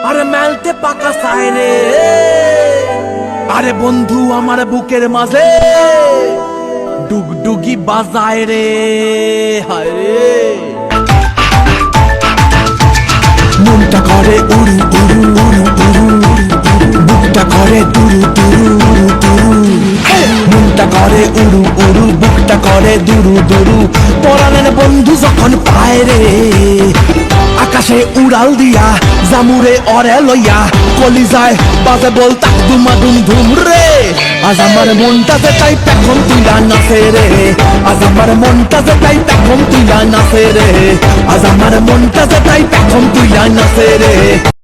আরে মেলতে পাকা সাইরে, আরে বন্ধু আমার বুকের মাঝে ডুগডুগি বাজায় রে, হায় রে মনটা করে উড়ু উড়ু উড়ু উড়ু, বুকটা করে দুরু দুরু উড়ু দুরু, মনটা করে উড়ু উড়ু, বুকটা করে দুরু দুরু, পরাণের বন্ধু যখন পায় রে, আকাশে উড়াল দিয়া জামুরে অরে লইয়া কলিজায় বাজে বল তাক দুমা দুম ধুম রে। আজ আমার মনটা যে তাই পেখম তুইলা নাচে রে, আজ আমার মনটা যে তাই পেখম তুইলা নাচে রে, আজ আমার মনটা যে তাই পেখম তুইলা নাচে রে।